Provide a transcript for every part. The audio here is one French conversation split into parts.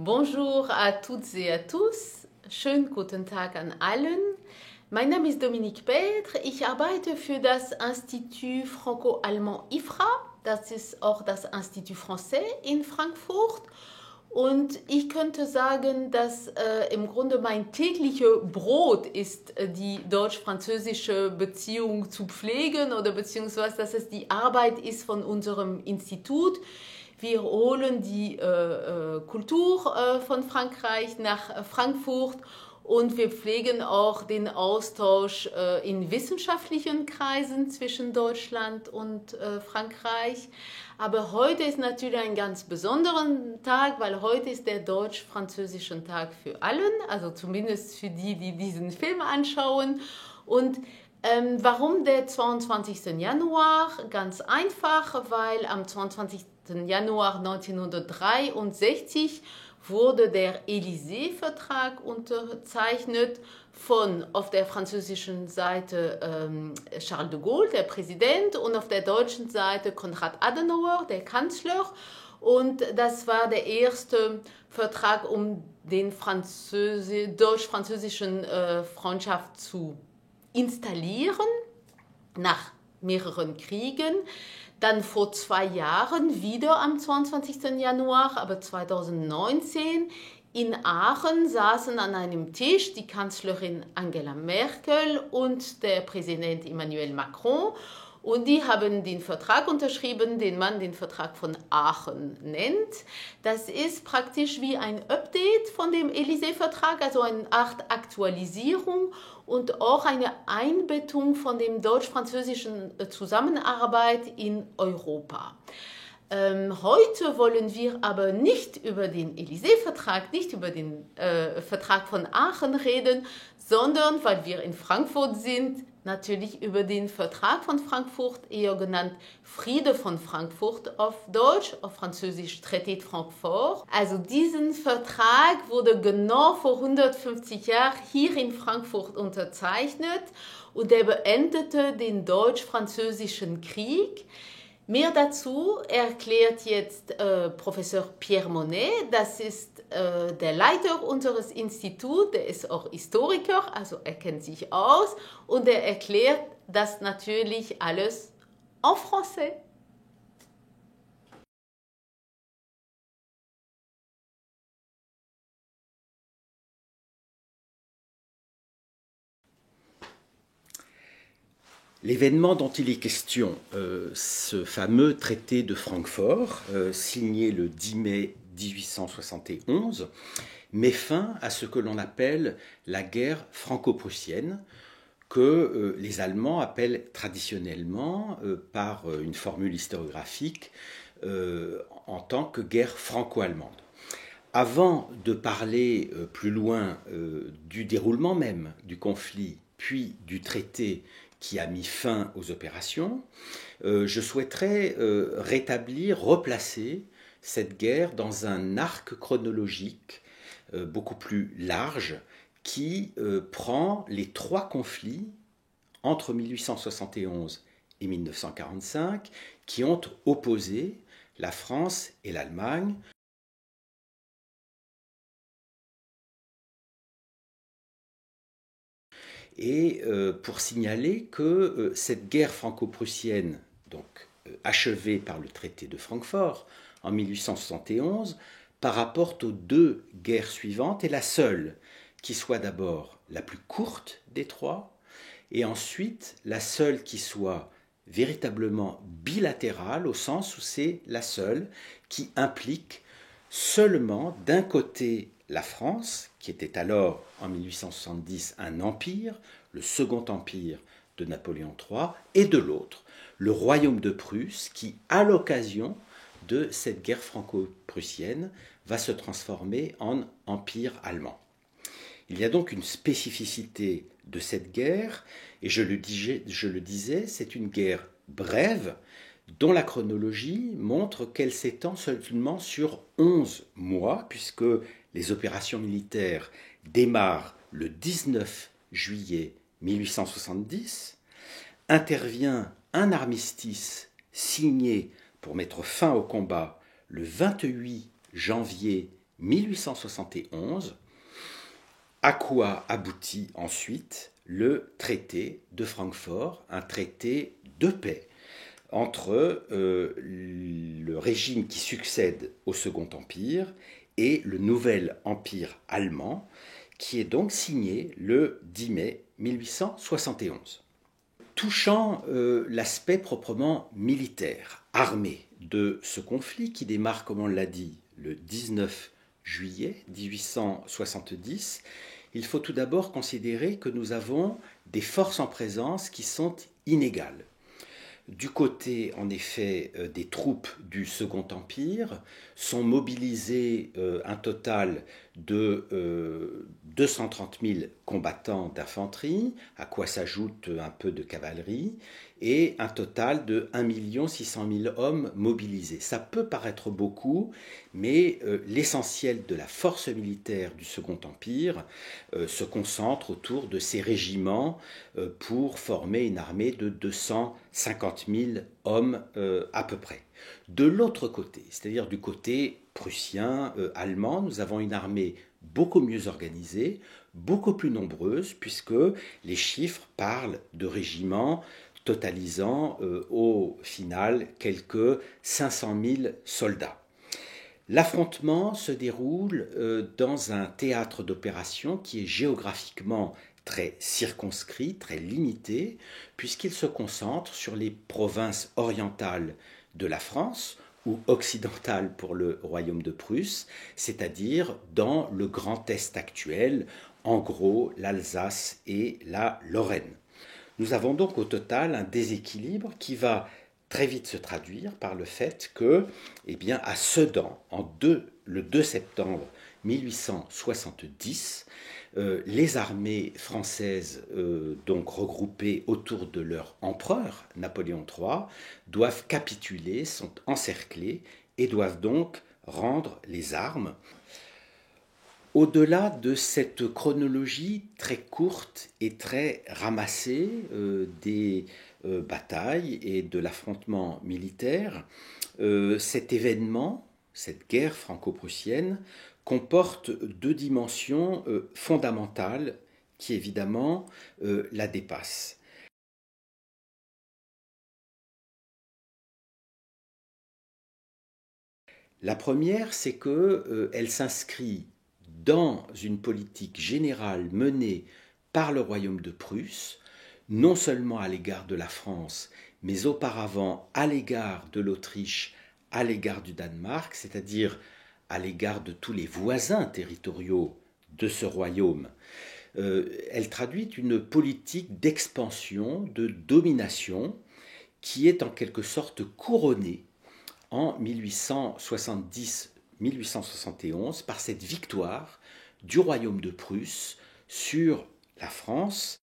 Bonjour à toutes et à tous. Schönen guten Tag an allen. Mein Name ist Dominique Petre. Ich arbeite für das Institut Franco-Allemand IFRA. Das ist auch das Institut Français in Frankfurt. Und ich könnte sagen, dass im Grunde mein tägliches Brot ist, die deutsch-französische Beziehung zu pflegen oder beziehungsweise, dass es die Arbeit ist von unserem Institut. Wir holen die Kultur von Frankreich nach Frankfurt und wir pflegen auch den Austausch in wissenschaftlichen Kreisen zwischen Deutschland und Frankreich. Aber heute ist natürlich ein ganz besonderer Tag, weil heute ist der deutsch-französische Tag für allen, also zumindest für die, die diesen Film anschauen. Und warum der 22. Januar? Ganz einfach, weil am 22. Januar 1963 wurde der Élysée-Vertrag unterzeichnet von auf der französischen Seite Charles de Gaulle, der Präsident, und auf der deutschen Seite Konrad Adenauer, der Kanzler. Und das war der erste Vertrag, um den deutsch-französischen Freundschaft zu installieren, nach mehreren Kriegen. Dann vor 2 Jahren wieder am 22. Januar, aber 2019 in Aachen saßen an einem Tisch die Kanzlerin Angela Merkel und der Präsident Emmanuel Macron. Und die haben den Vertrag unterschrieben, den man den Vertrag von Aachen nennt. Das ist praktisch wie ein Update von dem Élysée-Vertrag, also eine Art Aktualisierung und auch eine Einbettung von dem deutsch-französischen Zusammenarbeit in Europa. Heute wollen wir aber nicht über den Élysée-Vertrag, nicht über den Vertrag von Aachen reden, sondern, weil wir in Frankfurt sind, natürlich über den Vertrag von Frankfurt, eher genannt Friede von Frankfurt auf Deutsch, auf Französisch Traité de Francfort. Also diesen Vertrag wurde genau vor 150 Jahren hier in Frankfurt unterzeichnet und er beendete den deutsch-französischen Krieg. Mehr dazu erklärt jetzt Professor Pierre Monet, das ist der Leiter unseres Instituts, der ist auch Historiker, also er kennt sich aus und er erklärt das natürlich alles en français. L'événement dont il est question, ce fameux traité de Francfort, signé le 10 mai 1871, met fin à ce que l'on appelle la guerre franco-prussienne, que les Allemands appellent traditionnellement, par une formule historiographique, en tant que guerre franco-allemande. Avant de parler plus loin du déroulement même du conflit, puis du traité qui a mis fin aux opérations, je souhaiterais rétablir, replacer cette guerre dans un arc chronologique beaucoup plus large qui prend les 3 conflits entre 1871 et 1945 qui ont opposé la France et l'Allemagne. Et pour signaler que cette guerre franco-prussienne, donc achevée par le traité de Francfort en 1871, par rapport aux 2 guerres suivantes, est la seule qui soit d'abord la plus courte des 3, et ensuite la seule qui soit véritablement bilatérale, au sens où c'est la seule qui implique seulement d'un côté la France, qui était alors en 1870 un empire, le second empire de Napoléon III, et de l'autre, le royaume de Prusse, qui, à l'occasion de cette guerre franco-prussienne, va se transformer en empire allemand. Il y a donc une spécificité de cette guerre, et je le disais, c'est une guerre brève, dont la chronologie montre qu'elle s'étend seulement sur 11 mois, puisque les opérations militaires démarrent le 19 juillet 1870, intervient un armistice signé pour mettre fin au combat le 28 janvier 1871, à quoi aboutit ensuite le traité de Francfort, un traité de paix entre le régime qui succède au Second Empire et le nouvel empire allemand, qui est donc signé le 10 mai 1871. Touchant l'aspect proprement militaire, armé de ce conflit qui démarre, comme on l'a dit, le 19 juillet 1870, il faut tout d'abord considérer que nous avons des forces en présence qui sont inégales. Du côté, en effet, des troupes du Second Empire, sont mobilisés un total de 230 000 combattants d'infanterie, à quoi s'ajoute un peu de cavalerie, et un total de 1 600 000 hommes mobilisés. Ça peut paraître beaucoup, mais l'essentiel de la force militaire du Second Empire se autour de ces régiments pour former une armée de 250 000 hommes à peu près. De l'autre côté, c'est-à-dire du côté prussien, allemand, nous avons une armée beaucoup mieux organisée, beaucoup plus nombreuse, puisque les chiffres parlent de régiments totalisant au final quelques 500 000 soldats. L'affrontement se déroule dans un théâtre d'opération qui est géographiquement très circonscrit, très limité, puisqu'il se concentre sur les provinces orientales de la France, ou occidentales pour le royaume de Prusse, c'est-à-dire dans le Grand Est actuel, en gros l'Alsace et la Lorraine. Nous avons donc au total un déséquilibre qui va très vite se traduire par le fait que, à Sedan, le 2 septembre 1870, les armées françaises, donc regroupées autour de leur empereur, Napoléon III, doivent capituler, sont encerclées et doivent donc rendre les armes. Au-delà de cette chronologie très courte et très ramassée des batailles et de l'affrontement militaire, cet événement, cette guerre franco-prussienne, comporte deux dimensions fondamentales qui évidemment la dépassent. La première, c'est qu'elle s'inscrit dans une politique générale menée par le royaume de Prusse, non seulement à l'égard de la France, mais auparavant à l'égard de l'Autriche, à l'égard du Danemark, c'est-à-dire à l'égard de tous les voisins territoriaux de ce royaume. Elle traduit une politique d'expansion, de domination, qui est en quelque sorte couronnée en 1870-1871 par cette victoire du royaume de Prusse sur la France.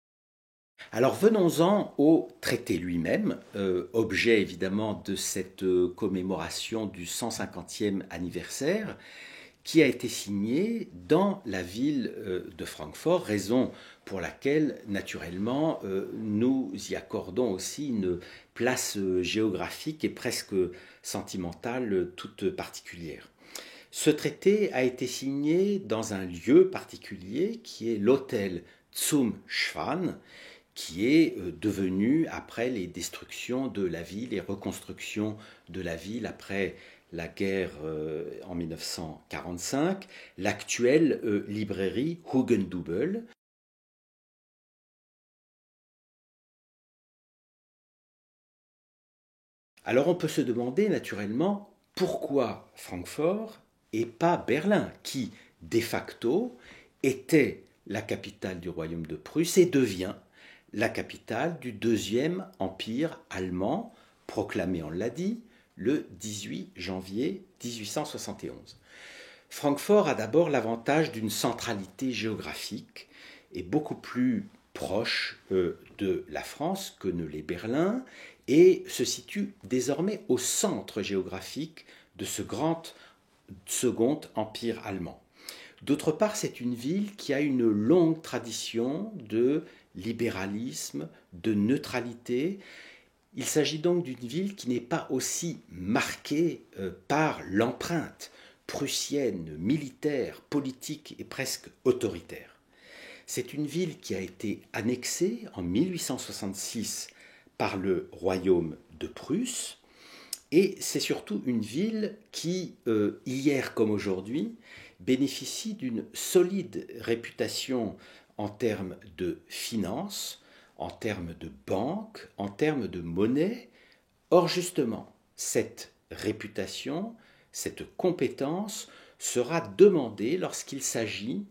Alors venons-en au traité lui-même, objet évidemment de cette commémoration du 150e anniversaire, qui a été signé dans la ville de Francfort, raison pour laquelle, naturellement, nous y accordons aussi une place géographique et presque sentimentale toute particulière. Ce traité a été signé dans un lieu particulier qui est l'hôtel Zum Schwan, qui est devenu, après les destructions de la ville, les reconstructions de la ville après la guerre en 1945, l'actuelle librairie Hugendubel. Alors on peut se demander naturellement pourquoi Francfort et pas Berlin, qui de facto était la capitale du royaume de Prusse et devient la capitale du deuxième empire allemand, proclamé, on l'a dit, le 18 janvier 1871. Francfort a d'abord l'avantage d'une centralité géographique et beaucoup plus proche de la France que ne l'est Berlin et se situe désormais au centre géographique de ce grand second empire allemand. D'autre part, c'est une ville qui a une longue tradition de libéralisme, de neutralité. Il s'agit donc d'une ville qui n'est pas aussi marquée par l'empreinte prussienne, militaire, politique et presque autoritaire. C'est une ville qui a été annexée en 1866 par le royaume de Prusse, et c'est surtout une ville qui, hier comme aujourd'hui, bénéficie d'une solide réputation en termes de finances, en termes de banque, en termes de monnaie. Or justement, cette réputation, cette compétence sera demandée lorsqu'il s'agit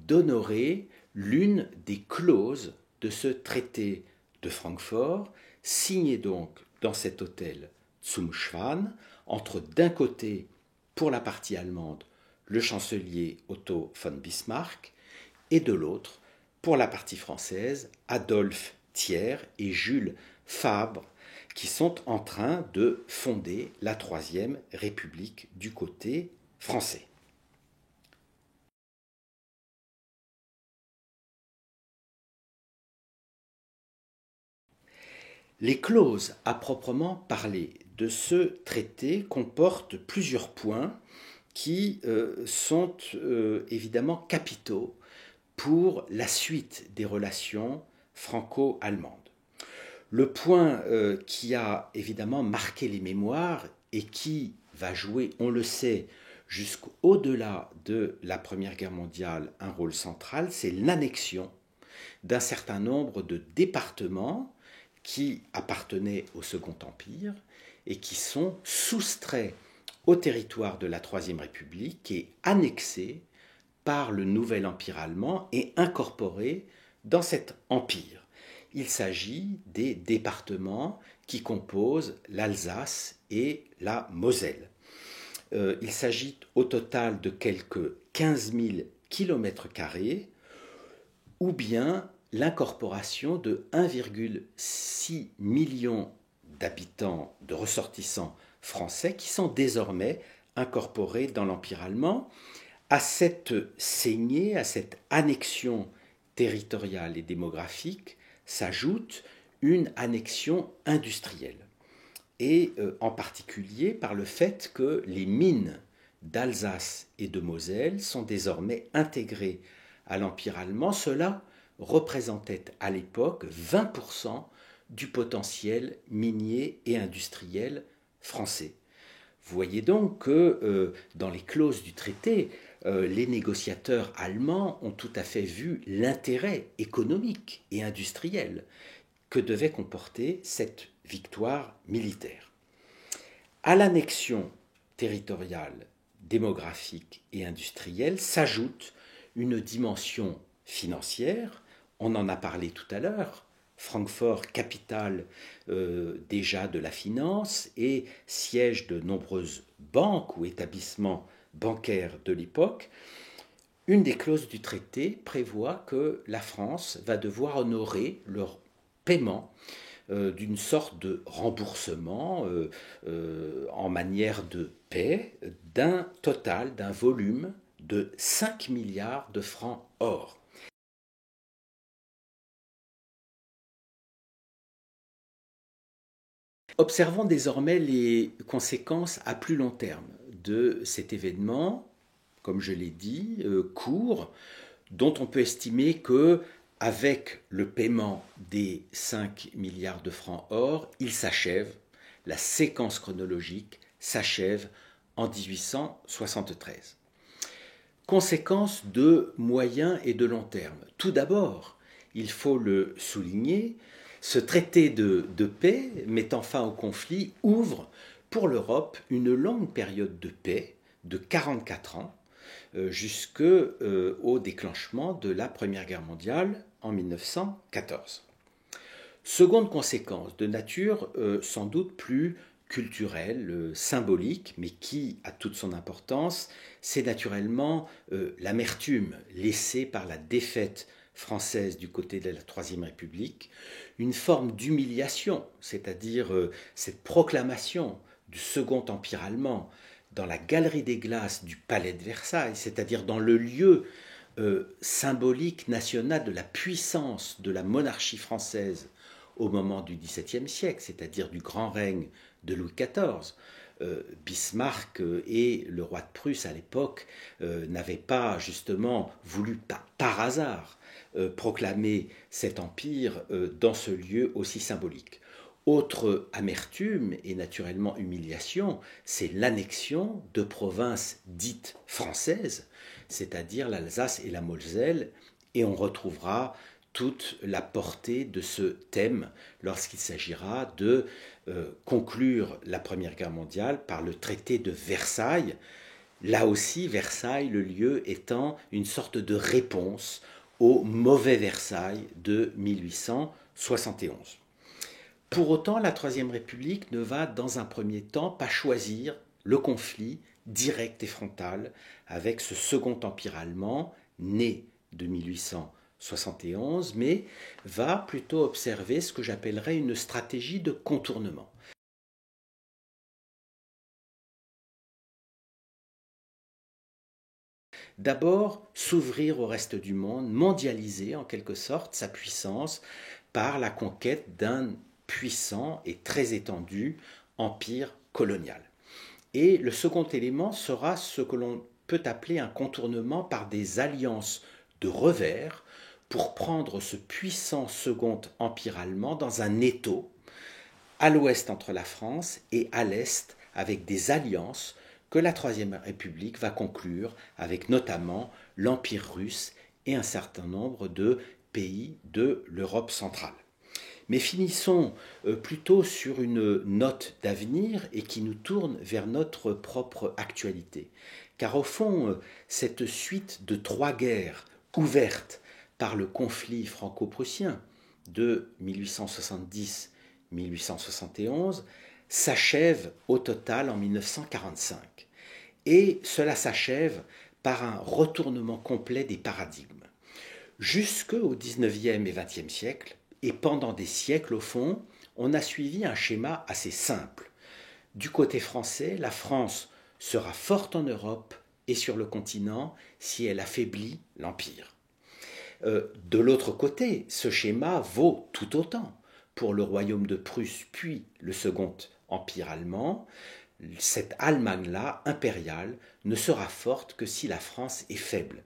d'honorer l'une des clauses de ce traité de Francfort, signé donc dans cet hôtel zum Schwan, entre d'un côté, pour la partie allemande, le chancelier Otto von Bismarck, et de l'autre, pour la partie française, Adolphe Thiers et Jules Favre, qui sont en train de fonder la Troisième République du côté français. Les clauses à proprement parler de ce traité comportent plusieurs points qui sont évidemment capitaux pour la suite des relations franco-allemandes. Le point qui a évidemment marqué les mémoires et qui va jouer, on le sait, jusqu'au-delà de la Première Guerre mondiale un rôle central, c'est l'annexion d'un certain nombre de départements qui appartenaient au Second Empire et qui sont soustraits au territoire de la Troisième République et annexés par le nouvel empire allemand et incorporés dans cet empire. Il s'agit des départements qui composent l'Alsace et la Moselle. Il s'agit au total de quelques 15 000 km² ou bien l'incorporation de 1,6 million d'habitants, de ressortissants français qui sont désormais incorporés dans l'Empire allemand. À cette saignée, à cette annexion territoriale et démographique, s'ajoute une annexion industrielle. Et en particulier par le fait que les mines d'Alsace et de Moselle sont désormais intégrées à l'Empire allemand. Cela représentait à l'époque 20% du potentiel minier et industriel français. Vous voyez donc que dans les clauses du traité, les négociateurs allemands ont tout à fait vu l'intérêt économique et industriel que devait comporter cette victoire militaire. À l'annexion territoriale, démographique et industrielle s'ajoute une dimension financière. On en a parlé tout à l'heure. Francfort, capitale déjà de la finance et siège de nombreuses banques ou établissements bancaires de l'époque. Une des clauses du traité prévoit que la France va devoir honorer leur paiement d'une sorte de remboursement en manière de paix d'un total, d'un volume de 5 milliards de francs or. Observons désormais les conséquences à plus long terme de cet événement, comme je l'ai dit, court, dont on peut estimer que, avec le paiement des 5 milliards de francs or, il s'achève, la séquence chronologique s'achève en 1873. Conséquences de moyen et de long terme. Tout d'abord, il faut le souligner, ce traité de paix, mettant fin au conflit, ouvre pour l'Europe une longue période de paix de 44 ans, jusqu'au déclenchement de la Première Guerre mondiale en 1914. Seconde conséquence, de nature sans doute plus culturelle, symbolique, mais qui a toute son importance, c'est naturellement l'amertume laissée par la défaite française du côté de la Troisième République, une forme d'humiliation, c'est-à-dire cette proclamation du Second Empire allemand dans la galerie des glaces du Palais de Versailles, c'est-à-dire dans le lieu symbolique national de la puissance de la monarchie française au moment du XVIIe siècle, c'est-à-dire du grand règne de Louis XIV. Bismarck et le roi de Prusse à l'époque n'avaient pas justement voulu par hasard proclamer cet empire dans ce lieu aussi symbolique. Autre amertume et naturellement humiliation, c'est l'annexion de provinces dites françaises, c'est-à-dire l'Alsace et la Moselle, et on retrouvera toute la portée de ce thème lorsqu'il s'agira de conclure la Première Guerre mondiale par le traité de Versailles. Là aussi, Versailles, le lieu étant une sorte de réponse au mauvais Versailles de 1871. Pour autant, la Troisième République ne va dans un premier temps pas choisir le conflit direct et frontal avec ce second empire allemand né de 1871, mais va plutôt observer ce que j'appellerais une stratégie de contournement. D'abord, s'ouvrir au reste du monde, mondialiser en quelque sorte sa puissance par la conquête d'un puissant et très étendu empire colonial. Et le second élément sera ce que l'on peut appeler un contournement par des alliances de revers pour prendre ce puissant second empire allemand dans un étau, à l'ouest entre la France et à l'est avec des alliances que la Troisième République va conclure avec notamment l'Empire russe et un certain nombre de pays de l'Europe centrale. Mais finissons plutôt sur une note d'avenir et qui nous tourne vers notre propre actualité. Car au fond, cette suite de 3 guerres ouvertes par le conflit franco-prussien de 1870-1871 s'achève au total en 1945. Et cela s'achève par un retournement complet des paradigmes. Jusqu'au XIXe et XXe siècle, et pendant des siècles au fond, on a suivi un schéma assez simple. Du côté français, la France sera forte en Europe et sur le continent si elle affaiblit l'Empire. De l'autre côté, ce schéma vaut tout autant pour le royaume de Prusse puis le Second Empire allemand. Cette Allemagne-là, impériale, ne sera forte que si la France est faible.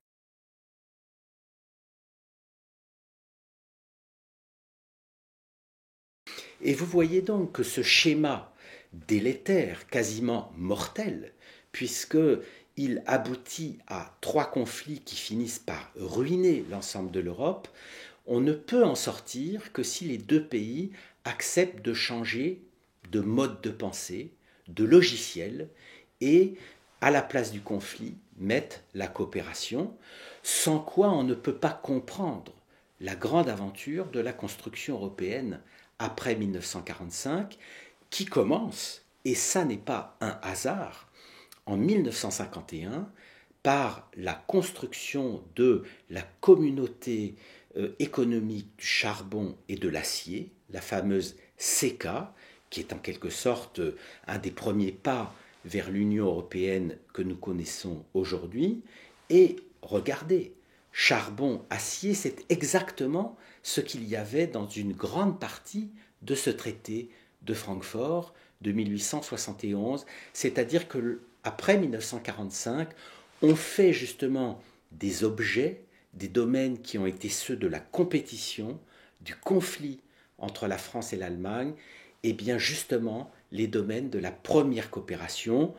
Et vous voyez donc que ce schéma délétère, quasiment mortel, puisqu'il aboutit à 3 conflits qui finissent par ruiner l'ensemble de l'Europe, on ne peut en sortir que si les 2 pays acceptent de changer de mode de pensée, de logiciel, et à la place du conflit mettent la coopération, sans quoi on ne peut pas comprendre la grande aventure de la construction européenne après 1945, qui commence, et ça n'est pas un hasard, en 1951, par la construction de la communauté économique du charbon et de l'acier, la fameuse CECA, qui est en quelque sorte un des premiers pas vers l'Union européenne que nous connaissons aujourd'hui. Et regardez, charbon, acier, c'est exactement ce qu'il y avait dans une grande partie de ce traité de Francfort de 1871, c'est-à-dire qu'après 1945, on fait justement des objets, des domaines qui ont été ceux de la compétition, du conflit entre la France et l'Allemagne, et bien justement les domaines de la première coopération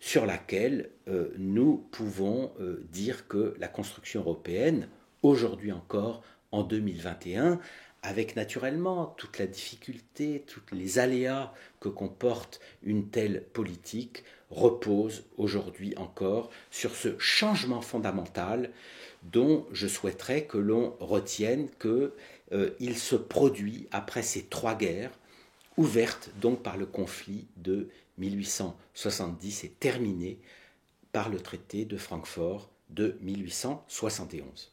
sur laquelle nous pouvons dire que la construction européenne, aujourd'hui encore, en 2021, avec naturellement toute la difficulté, tous les aléas que comporte une telle politique, repose aujourd'hui encore sur ce changement fondamental dont je souhaiterais que l'on retienne qu'il se produit après ces 3 guerres, ouvertes donc par le conflit de 1870 et terminées par le traité de Francfort de 1871.